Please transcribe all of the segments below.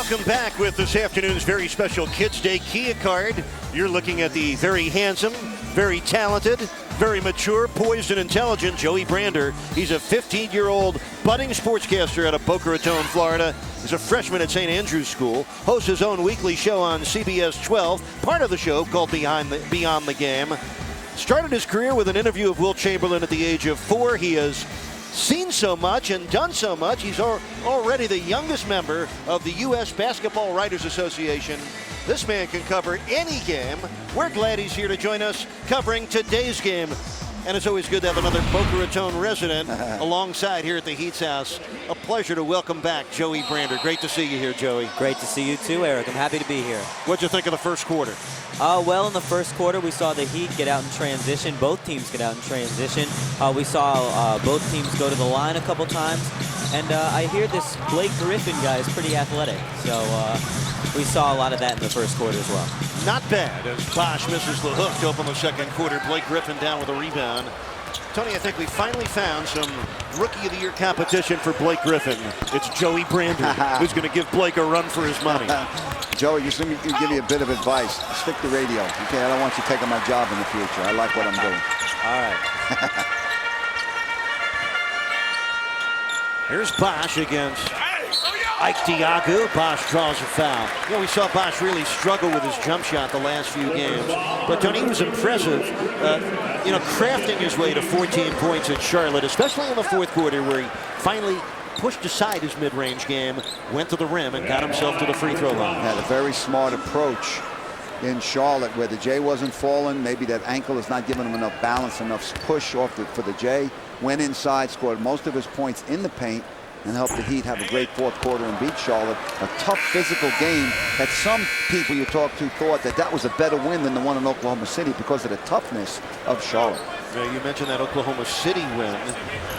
Welcome back with this afternoon's very special Kids Day Kia card. You're looking at the very handsome, very talented, very mature, poised, and intelligent Joey Brander. He's a 15-year-old budding sportscaster out of Boca Raton, Florida. He's a freshman at St. Andrew's School, hosts his own weekly show on CBS 12, part of the show called Beyond the Game. Started his career with an interview of Wilt Chamberlain at the age of 4. He has seen so much and done so much. He's already the youngest member of the U.S. Basketball Writers Association. This man can cover any game. We're glad he's here to join us covering today's game. And it's always good to have another Boca Raton resident alongside here at the Heat's house. A pleasure to welcome back Joey Brander. Great to see you here, Joey. Great to see you too, Eric. I'm happy to be here. What'd you think of the first quarter? Well, in the first quarter, we saw the Heat get out in transition. Both teams get out in transition. We saw both teams go to the line a couple times. And I hear this Blake Griffin guy is pretty athletic. So we saw a lot of that in the first quarter as well. Not bad as Bosh misses the hook to open the second quarter. Blake Griffin down with a rebound. Tony, I think we finally found some Rookie of the Year competition for Blake Griffin. It's Joey Brander who's going to give Blake a run for his money. Joey, just let me give you a bit of advice. Stick to radio. Okay, I don't want you taking my job in the future. I like what I'm doing. All right. Here's Bosh against Ike Diagu. Bosh draws a foul. You know, we saw Bosh really struggle with his jump shot the last few games. But Tony was impressive, crafting his way to 14 points at Charlotte, especially in the fourth quarter where he finally pushed aside his mid-range game, went to the rim, and got himself to the free throw line. Had a very smart approach in Charlotte where the J wasn't falling. Maybe that ankle is not giving him enough balance, enough push for the J. Went inside, scored most of his points in the paint, and helped the Heat have a great fourth quarter and beat Charlotte. A tough physical game that some people you talked to thought that was a better win than the one in Oklahoma City because of the toughness of Charlotte. Yeah, you mentioned that Oklahoma City win.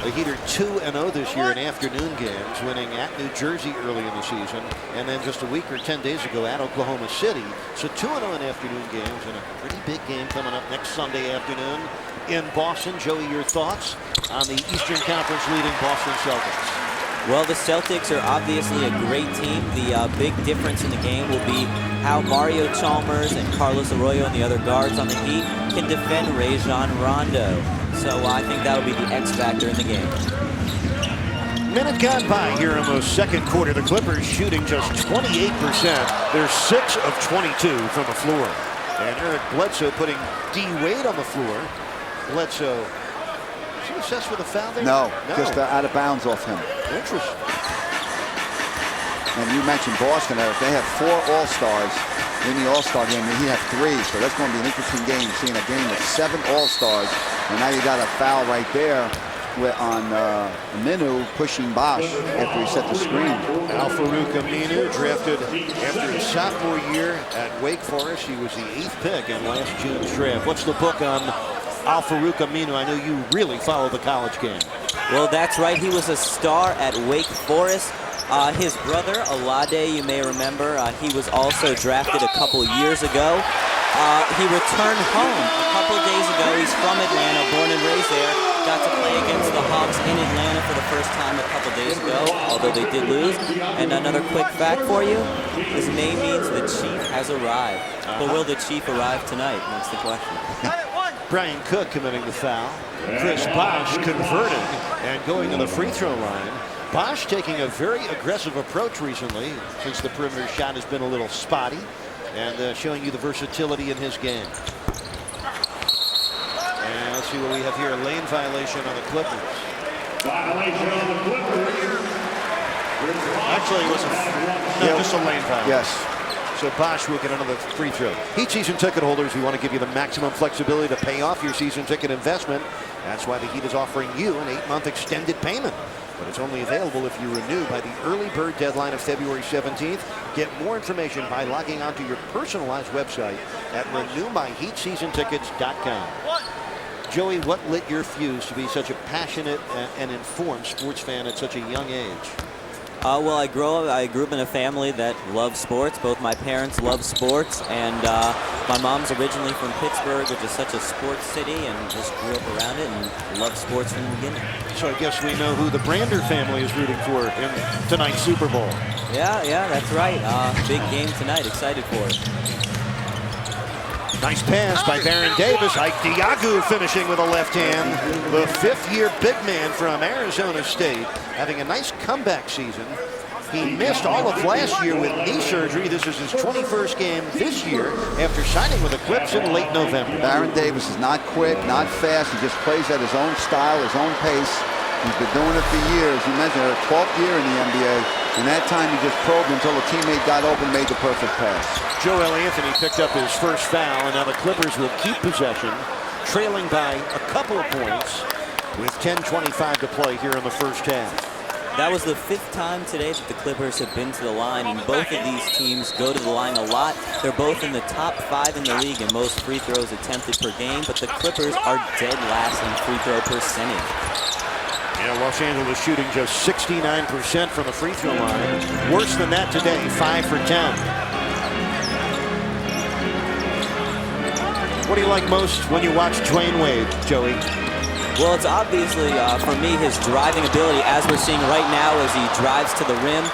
The Heat are 2-0 this year in afternoon games, winning at New Jersey early in the season, and then just a week or 10 days ago at Oklahoma City. So 2-0 in afternoon games, and a pretty big game coming up next Sunday afternoon in Boston. Joey, your thoughts on the Eastern Conference leading Boston Celtics? Well, the Celtics are obviously a great team. The big difference in the game will be how Mario Chalmers and Carlos Arroyo and the other guards on the Heat can defend Rajon Rondo. So I think that'll be the X factor in the game. Minute gone by here in the second quarter. The Clippers shooting just 28%. They're 6 of 22 from the floor. And Eric Bledsoe putting D. Wade on the floor. Bledsoe. Is he assessed for the foul there? No. Just out of bounds off him. Interesting. And you mentioned Boston, Eric. They have 4 All-Stars in the All-Star game. He had 3, so that's going to be an interesting game. Seeing a game with 7 All-Stars, and now you got a foul right there on Aminu pushing Bosh after he set the screen. Al-Farouq Aminu, drafted after his sophomore year at Wake Forest. He was the 8th pick in last June's draft. What's the book on Al-Farouq Aminu? I know you really follow the college game. Well, that's right. He was a star at Wake Forest. His brother, Alade, you may remember, he was also drafted a couple years ago. He returned home a couple days ago. He's from Atlanta, born and raised there. Got to play against the Hawks in Atlanta for the first time a couple days ago, although they did lose. And another quick fact for you, his name means the Chief has arrived. But will the Chief arrive tonight? That's the question. Brian Cook committing the foul. Chris Bosh converting and going to the free throw line. Bosh taking a very aggressive approach recently since the perimeter shot has been a little spotty, and showing you the versatility in his game. And let's see what we have here. A lane violation on the Clippers. Violation on the Clippers. Actually, it was just a lane foul. Yes. So Bosh will get another free throw. Heat season ticket holders, we want to give you the maximum flexibility to pay off your season ticket investment. That's why the Heat is offering you an 8-month extended payment. But it's only available if you renew by the early bird deadline of February 17th. Get more information by logging onto your personalized website at renewmyheatseasontickets.com. Joey, what lit your fuse to be such a passionate and informed sports fan at such a young age? Well, I grew up in a family that loves sports. Both my parents love sports, and my mom's originally from Pittsburgh. Pittsburgh, which is such a sports city, and just grew up around it and loved sports from the beginning. So I guess we know who the Brander family is rooting for in tonight's Super Bowl. Yeah, that's right. Big game tonight. Excited for it. Nice pass by Baron Davis. Ike Diagu finishing with a left hand. The fifth-year big man from Arizona State having a nice comeback season. He missed all of last year with knee surgery. This is his 21st game this year after signing with the Clips in late November. Baron Davis is not quick, not fast. He just plays at his own style, his own pace. He's been doing it for years. You mentioned a 12th year in the NBA. And that time he just probed until a teammate got open and made the perfect pass. Joel Anthony picked up his first foul, and now the Clippers will keep possession, trailing by a couple of points with 10:25 to play here in the first half. That was the 5th time today that the Clippers have been to the line, and both of these teams go to the line a lot. They're both in the top 5 in the league in most free throws attempted per game, but the Clippers are dead last in free throw percentage. Yeah, Los Angeles shooting just 69% from the free throw line. Worse than that today, 5 for 10. What do you like most when you watch Dwayne Wade, Joey? Well, it's obviously, for me, his driving ability, as we're seeing right now as he drives to the rim.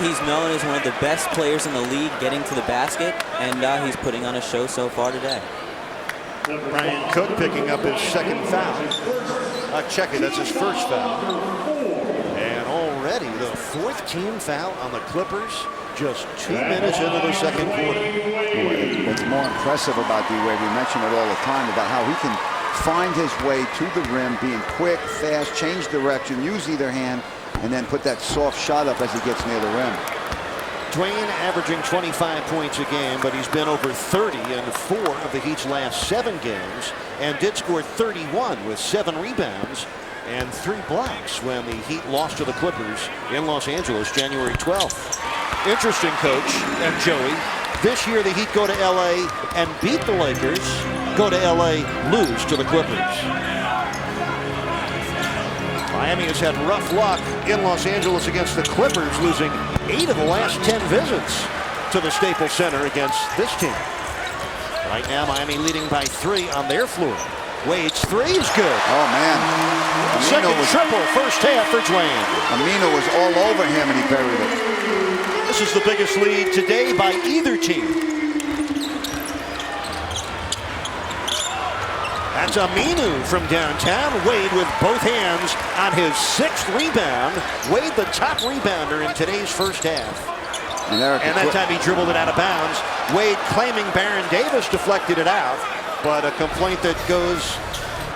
He's known as one of the best players in the league getting to the basket, and he's putting on a show so far today. Brian Cook picking up his second foul. Check it, that's his first foul. And already the 4th team foul on the Clippers just 2 minutes into the second quarter. What's more impressive about D-Wade, we mention it all the time, about how he can find his way to the rim, being quick, fast, change direction, use either hand, and then put that soft shot up as he gets near the rim. Dwayne averaging 25 points a game, but he's been over 30 in 4 of the Heat's last 7 games, and did score 31 with 7 rebounds and 3 blocks when the Heat lost to the Clippers in Los Angeles January 12th. Interesting, Coach and Joey. This year the Heat go to LA and beat the Lakers, go to LA, lose to the Clippers. Miami has had rough luck in Los Angeles against the Clippers, losing 8 of the last 10 visits to the Staples Center against this team. Right now, Miami leading by 3 on their floor. Wade's 3 is good. Oh, man. Second triple first half for Dwayne. Amino was all over him, and he buried it. This is the biggest lead today by either team. That's Aminu from downtown. Wade with both hands on his 6th rebound. Wade the top rebounder in today's first half. And that time he dribbled it out of bounds. Wade claiming Baron Davis deflected it out, but a complaint that goes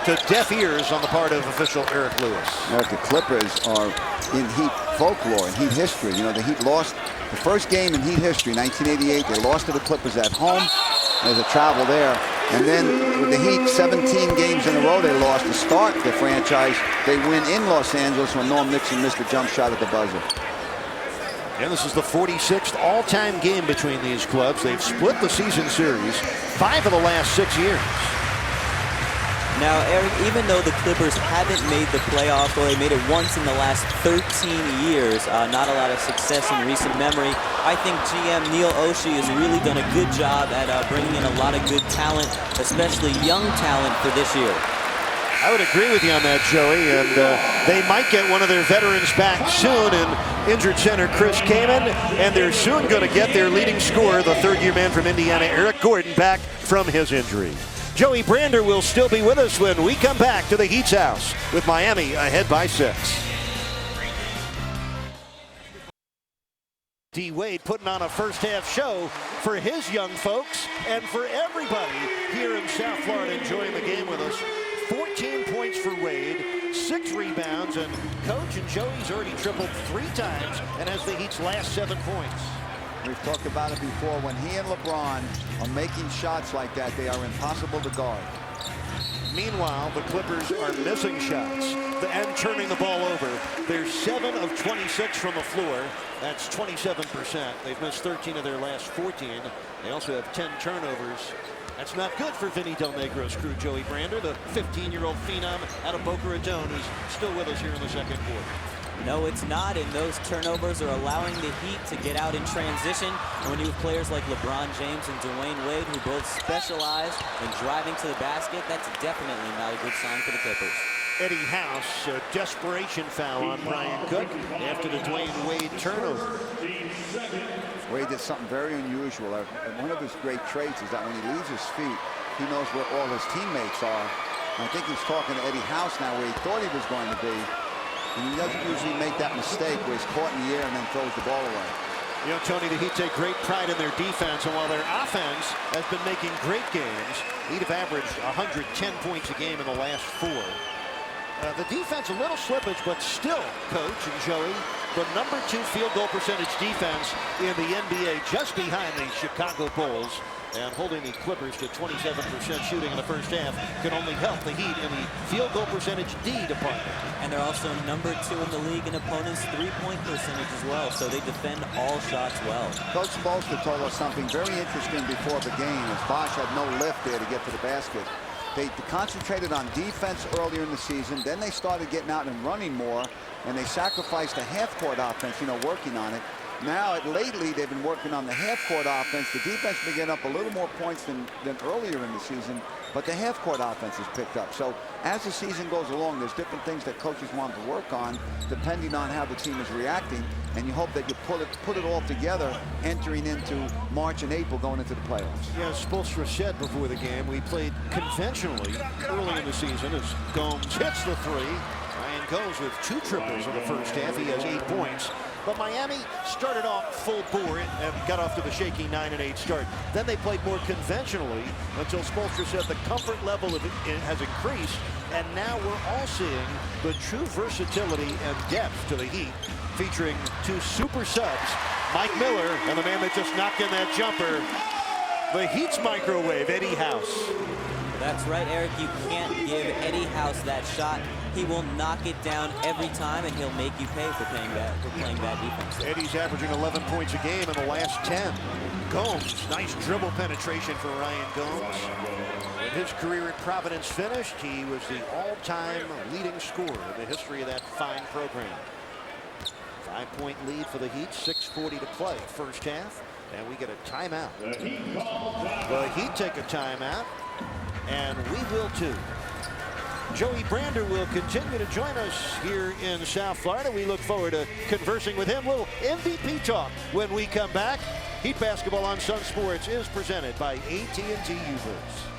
to deaf ears on the part of official Eric Lewis. Eric, the Clippers are in Heat folklore, in Heat history. You know, the Heat lost the first game in Heat history, 1988. They lost to the Clippers at home. There's a travel there. And then with the Heat, 17 games in a row they lost to start the franchise. They win in Los Angeles when Norm Nixon missed a jump shot at the buzzer. And this is the 46th all-time game between these clubs. They've split the season series 5 of the last 6 years. Now, Eric, even though the Clippers haven't made the playoffs, or they made it once in the last 13 years, not a lot of success in recent memory, I think GM Neil Oshie has really done a good job at bringing in a lot of good talent, especially young talent for this year. I would agree with you on that, Joey, and they might get one of their veterans back soon in injured center Chris Kaman, and they're soon going to get their leading scorer, the 3rd-year man from Indiana, Eric Gordon, back from his injury. Joey Brander will still be with us when we come back to the Heat's house with Miami ahead by 6. D. Wade putting on a first-half show for his young folks and for everybody here in South Florida enjoying the game with us. 14 points for Wade, 6 rebounds, and Coach and Joey's already tripled 3 times and has the Heat's last 7 points. We've talked about it before. When he and LeBron are making shots like that, they are impossible to guard. Meanwhile, the Clippers are missing shots and turning the ball over. They're 7 of 26 from the floor. That's 27%. They've missed 13 of their last 14. They also have 10 turnovers. That's not good for Vinny Del Negro's crew. Joey Brander, the 15-year-old phenom out of Boca Raton, who's still with us here in the second quarter. No, it's not, and those turnovers are allowing the Heat to get out in transition. And when you have players like LeBron James and Dwayne Wade who both specialize in driving to the basket, that's definitely not a good sign for the Clippers. Eddie House, a desperation foul on Brian Cook after the Dwayne Wade turnover. Wade did something very unusual. One of his great traits is that when he leaves his feet, he knows where all his teammates are. And I think he's talking to Eddie House now where he thought he was going to be. And he doesn't usually make that mistake where he's caught in the air and then throws the ball away. You know, Tony, the Heat take great pride in their defense, and while their offense has been making great games, Heat have averaged 110 points a game in the last 4. The defense, a little slippage, but still, Coach and Joey, the #2 field goal percentage defense in the NBA, just behind the Chicago Bulls, and holding the Clippers to 27% shooting in the first half can only help the Heat in the field goal percentage D department. And they're also #2 in the league in opponents' three-point percentage as well, so they defend all shots well. Coach Spoelstra told us something very interesting before the game, as Bosh had no lift there to get to the basket. They concentrated on defense earlier in the season, then they started getting out and running more, and they sacrificed a half-court offense, you know, working on it. Now, lately, they've been working on the half-court offense. The defense been getting up a little more points than earlier in the season, but the half-court offense has picked up. So as the season goes along, there's different things that coaches want to work on, depending on how the team is reacting, and you hope that you put it all together entering into March and April going into the playoffs. Yeah, Spoelstra said before the game, we played conventionally early in the season as Gomes hits the 3. Ryan goes with 2 triples in the first half. He has 8 points. But Miami started off full bore and got off to the shaky 9-8 start. Then they played more conventionally until Spoelstra said the comfort level of it has increased, and now we're all seeing the true versatility and depth to the Heat, featuring 2 super subs, Mike Miller and the man that just knocked in that jumper, the Heat's microwave, Eddie House. That's right, Eric. You can't give Eddie House that shot. He will knock it down every time, and he'll make you pay for playing bad defense. Eddie's averaging 11 points a game in the last 10. Gomes, nice dribble penetration for Ryan Gomes. When his career at Providence finished, he was the all-time leading scorer in the history of that fine program. 5-point lead for the Heat, 6:40 to play, first half, and we get a timeout. The Heat take a timeout, and we will too. Joey Brander will continue to join us here in South Florida. We look forward to conversing with him. A little MVP talk when we come back. Heat Basketball on Sun Sports is presented by AT&T Uverse.